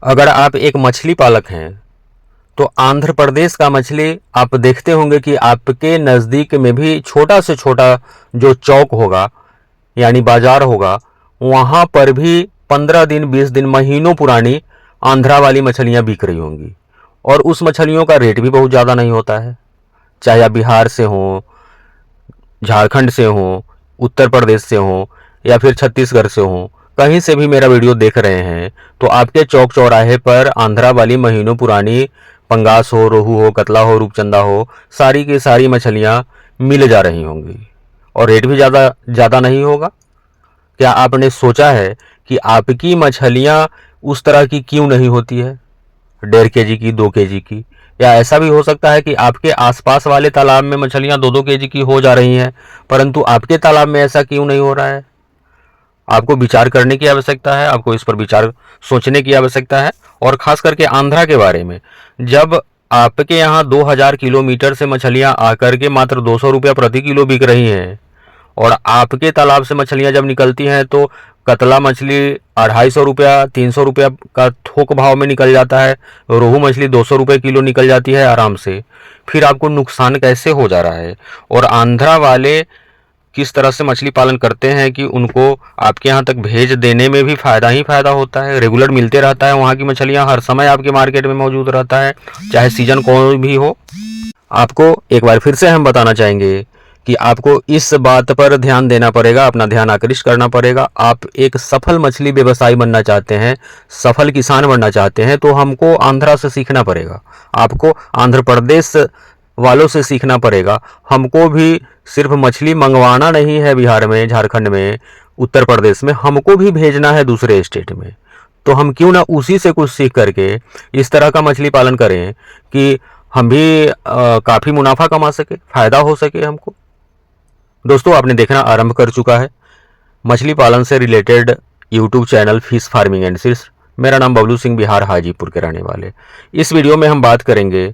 अगर आप एक मछली पालक हैं तो आंध्र प्रदेश का मछली आप देखते होंगे कि आपके नज़दीक में भी छोटा से छोटा जो चौक होगा यानी बाजार होगा, वहाँ पर भी 15 दिन 20 दिन महीनों पुरानी आंध्रा वाली मछलियाँ बिक रही होंगी। और उस मछलियों का रेट भी बहुत ज़्यादा नहीं होता है। चाहे आप बिहार से हों, झारखंड से हों, उत्तर प्रदेश से हों या फिर छत्तीसगढ़ से हों, कहीं से भी मेरा वीडियो देख रहे हैं तो आपके चौक चौराहे पर आंध्रा वाली महीनों पुरानी पंगास हो, रोहू हो, कतला हो, रूपचंदा हो, सारी की सारी मछलियाँ मिल जा रही होंगी और रेट भी ज़्यादा ज़्यादा नहीं होगा। क्या आपने सोचा है कि आपकी मछलियाँ उस तरह की क्यों नहीं होती है, 1.5 kg की, 2 kg की? या ऐसा भी हो सकता है कि आपके आसपास वाले तालाब में मछलियाँ 2-2 kg की हो जा रही हैं, परंतु आपके तालाब में ऐसा क्यों नहीं हो रहा है? आपको विचार करने की आवश्यकता है, आपको इस पर विचार सोचने की आवश्यकता है। और खास करके आंध्रा के बारे में, जब आपके यहाँ 2000 किलोमीटर से मछलियाँ आकर के मात्र 200 रुपया प्रति किलो बिक रही हैं और आपके तालाब से मछलियाँ जब निकलती हैं तो कतला मछली 250 रुपया 300 रुपया का थोक भाव में निकल जाता है, रोहू मछली 200 रुपये किलो निकल जाती है आराम से, फिर आपको नुकसान कैसे हो जा रहा है? और आंध्रा वाले किस तरह से मछली पालन करते हैं कि उनको आपके यहाँ तक भेज देने में भी फ़ायदा ही फ़ायदा होता है। रेगुलर मिलते रहता है, वहाँ की मछलियाँ हर समय आपके मार्केट में मौजूद रहता है, चाहे सीजन कोई भी हो। आपको एक बार फिर से हम बताना चाहेंगे कि आपको इस बात पर ध्यान देना पड़ेगा, अपना ध्यान आकृष्ट करना पड़ेगा। आप एक सफल मछली व्यवसायी बनना चाहते हैं, सफल किसान बनना चाहते हैं, तो हमको आंध्रा से सीखना पड़ेगा, आपको आंध्र प्रदेश वालों से सीखना पड़ेगा। हमको भी सिर्फ मछली मंगवाना नहीं है बिहार में, झारखंड में, उत्तर प्रदेश में, हमको भी भेजना है दूसरे स्टेट में। तो हम क्यों ना उसी से कुछ सीख करके इस तरह का मछली पालन करें कि हम भी काफ़ी मुनाफा कमा सके, फ़ायदा हो सके हमको। दोस्तों, आपने देखना आरंभ कर चुका है मछली पालन से related YouTube channel fish farming and fish. मेरा नाम बबलू सिंह, बिहार हाजीपुर के रहने वाले। इस वीडियो में हम बात करेंगे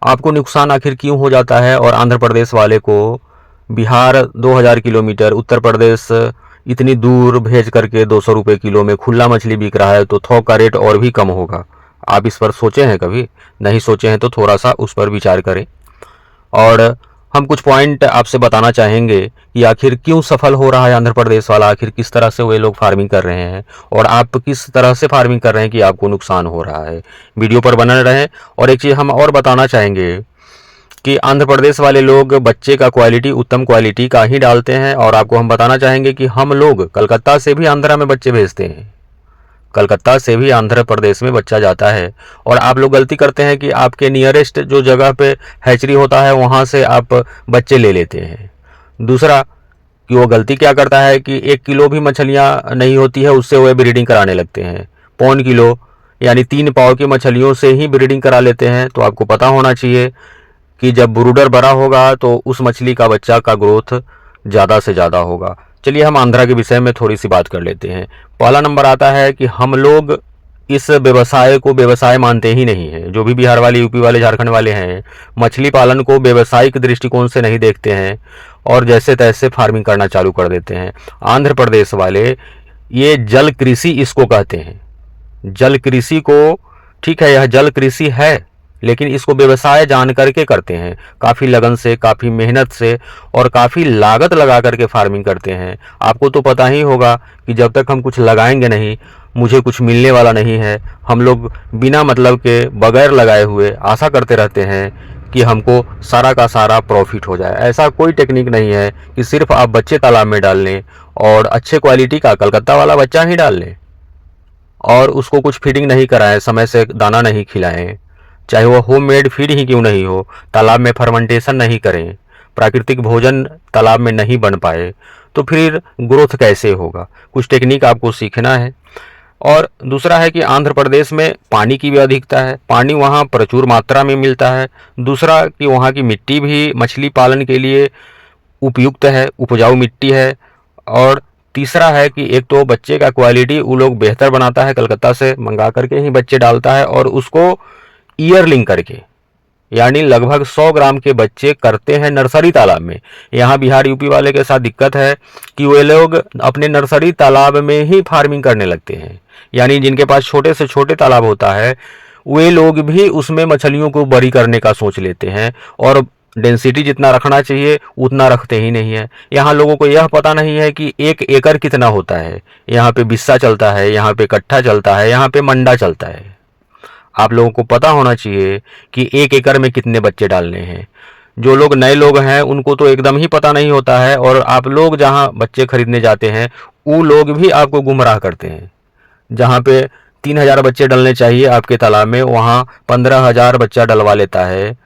आपको नुकसान आखिर क्यों हो जाता है और आंध्र प्रदेश वाले को बिहार 2000 किलोमीटर, उत्तर प्रदेश इतनी दूर भेज करके 200 रुपये किलो में खुला मछली बिक रहा है, तो थोक का रेट और भी कम होगा। आप इस पर सोचे हैं कभी? नहीं सोचे हैं तो थोड़ा सा उस पर विचार करें। और हम कुछ पॉइंट आपसे बताना चाहेंगे कि आखिर क्यों सफल हो रहा है आंध्र प्रदेश वाला, आखिर किस तरह से वे लोग फार्मिंग कर रहे हैं और आप किस तरह से फार्मिंग कर रहे हैं कि आपको नुकसान हो रहा है। वीडियो पर बने रहें। और एक चीज़ हम और बताना चाहेंगे कि आंध्र प्रदेश वाले लोग बच्चे का क्वालिटी उत्तम क्वालिटी का ही डालते हैं। और आपको हम बताना चाहेंगे कि हम लोग कलकत्ता से भी आंध्रा में बच्चे भेजते हैं, कलकत्ता से भी आंध्र प्रदेश में बच्चा जाता है। और आप लोग गलती करते हैं कि आपके नियरेस्ट जो जगह पे हैचरी होता है वहाँ से आप बच्चे ले लेते हैं। दूसरा कि वो गलती क्या करता है कि 1 किलो भी मछलियाँ नहीं होती है उससे वो ब्रीडिंग कराने लगते हैं, 1.25 किलो यानी 3 पाव की मछलियों से ही ब्रीडिंग करा लेते हैं। तो आपको पता होना चाहिए कि जब ब्रूडर बड़ा होगा तो उस मछली का बच्चा का ग्रोथ ज़्यादा से ज़्यादा होगा। चलिए हम आंध्रा के विषय में थोड़ी सी बात कर लेते हैं। पहला नंबर आता है कि हम लोग इस व्यवसाय को व्यवसाय मानते ही नहीं हैं। जो भी बिहार वाले, यूपी वाले, झारखंड वाले हैं, मछली पालन को व्यवसायिक दृष्टिकोण से नहीं देखते हैं और जैसे तैसे फार्मिंग करना चालू कर देते हैं। आंध्र प्रदेश वाले ये जल कृषि इसको कहते हैं। जल कृषि को, ठीक है, यह जल कृषि है, लेकिन इसको व्यवसाय जान करके करते हैं, काफ़ी लगन से, काफ़ी मेहनत से और काफ़ी लागत लगा करके फार्मिंग करते हैं। आपको तो पता ही होगा कि जब तक हम कुछ लगाएंगे नहीं, मुझे कुछ मिलने वाला नहीं है। हम लोग बिना मतलब के, बगैर लगाए हुए आशा करते रहते हैं कि हमको सारा का सारा प्रॉफिट हो जाए। ऐसा कोई टेक्निक नहीं है कि सिर्फ आप बच्चे तालाब में डाल लें और अच्छे क्वालिटी का कलकत्ता वाला बच्चा ही डाल लें और उसको कुछ फीडिंग नहीं कराएं, समय से दाना नहीं खिलाएं, चाहे वो होममेड फीड ही क्यों नहीं हो, तालाब में फर्मेंटेशन नहीं करें, प्राकृतिक भोजन तालाब में नहीं बन पाए, तो फिर ग्रोथ कैसे होगा? कुछ टेक्निक आपको सीखना है। और दूसरा है कि आंध्र प्रदेश में पानी की भी अधिकता है, पानी वहाँ प्रचुर मात्रा में मिलता है। दूसरा कि वहाँ की मिट्टी भी मछली पालन के लिए उपयुक्त है, उपजाऊ मिट्टी है। और तीसरा है कि एक तो बच्चे का क्वालिटी वो लोग बेहतर बनाता है, कलकत्ता से मंगा करके ही बच्चे डालता है और उसको ईयरलिंग करके, यानी लगभग 100 ग्राम के बच्चे करते हैं नर्सरी तालाब में। यहाँ बिहार यूपी वाले के साथ दिक्कत है कि वे लोग अपने नर्सरी तालाब में ही फार्मिंग करने लगते हैं। यानी जिनके पास छोटे से छोटे तालाब होता है वे लोग भी उसमें मछलियों को बड़ी करने का सोच लेते हैं और डेंसिटी जितना रखना चाहिए उतना रखते ही नहीं है। यहाँ लोगों को यह पता नहीं है कि 1 एकड़ कितना होता है। यहाँ पे बिस्सा चलता है, यहाँ पे कट्ठा चलता है, यहाँ पे मंडा चलता है। आप लोगों को पता होना चाहिए कि 1 एकड़ में कितने बच्चे डालने हैं। जो लोग नए लोग हैं उनको तो एकदम ही पता नहीं होता है, और आप लोग जहाँ बच्चे खरीदने जाते हैं वो लोग भी आपको गुमराह करते हैं। जहाँ पे 3000 बच्चे डलने चाहिए आपके तालाब में, वहाँ 15,000 बच्चा डलवा लेता है,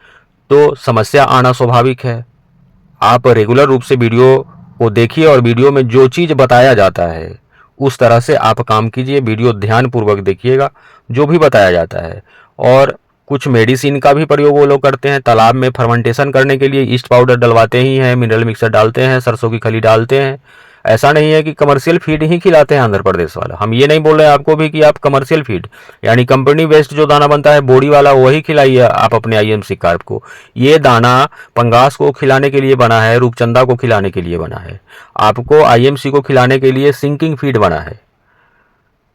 तो समस्या आना स्वाभाविक है। आप रेगुलर रूप से वीडियो को देखिए और वीडियो में जो चीज़ बताया जाता है उस तरह से आप काम कीजिए। वीडियो ध्यानपूर्वक देखिएगा जो भी बताया जाता है। और कुछ मेडिसिन का भी प्रयोग वो लोग करते हैं। तालाब में फर्मेंटेशन करने के लिए ईस्ट पाउडर डलवाते ही हैं, मिनरल मिक्सर डालते हैं, सरसों की खली डालते हैं। ऐसा नहीं है कि कमर्शियल फीड ही खिलाते हैं आंध्र प्रदेश वाला। हम ये नहीं बोल रहे हैं आपको भी कि आप कमर्शियल फीड यानी कंपनी बेस्ड जो दाना बनता है बोरी वाला वही खिलाइए आप अपने आईएमसी कार्प को। ये दाना पंगास को खिलाने के लिए बना है, रूपचंदा को खिलाने के लिए बना है, आपको आईएमसी को खिलाने के लिए सिंकिंग फीड बना है।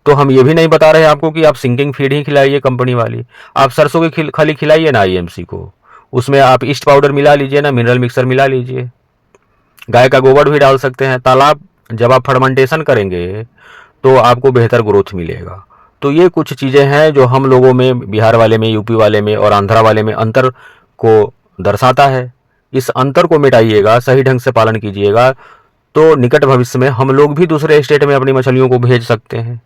तो हम ये भी नहीं बता रहे आपको कि आप सिंकिंग फीड ही खिलाइए कंपनी वाली। आप सरसों की खली खिलाइए ना आईएमसी को, उसमें आप ईस्ट पाउडर मिला लीजिए ना, मिनरल मिक्सर मिला लीजिए, गाय का गोबर भी डाल सकते हैं। तालाब जब आप फर्मेंटेशन करेंगे तो आपको बेहतर ग्रोथ मिलेगा। तो ये कुछ चीज़ें हैं जो हम लोगों में, बिहार वाले में, यूपी वाले में और आंध्रा वाले में अंतर को दर्शाता है। इस अंतर को मिटाइएगा, सही ढंग से पालन कीजिएगा, तो निकट भविष्य में हम लोग भी दूसरे स्टेट में अपनी मछलियों को भेज सकते हैं।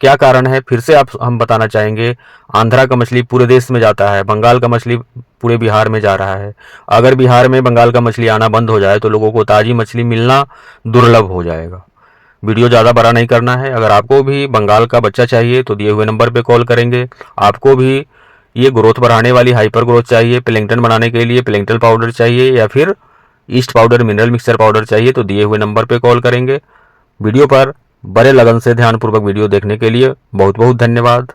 क्या कारण है फिर से हम बताना चाहेंगे। आंध्रा का मछली पूरे देश में जाता है, बंगाल का मछली पूरे बिहार में जा रहा है। अगर बिहार में बंगाल का मछली आना बंद हो जाए तो लोगों को ताज़ी मछली मिलना दुर्लभ हो जाएगा। वीडियो ज़्यादा बड़ा नहीं करना है। अगर आपको भी बंगाल का बच्चा चाहिए तो दिए हुए नंबर पे कॉल करेंगे। आपको भी ये ग्रोथ बढ़ाने वाली हाइपर ग्रोथ चाहिए, प्लैंकटन बनाने के लिए प्लैंकटन पाउडर चाहिए या फिर east powder, mineral mixer powder चाहिए तो दिए हुए नंबर पे कॉल करेंगे। वीडियो पर बड़े लगन से ध्यानपूर्वक वीडियो देखने के लिए बहुत बहुत धन्यवाद।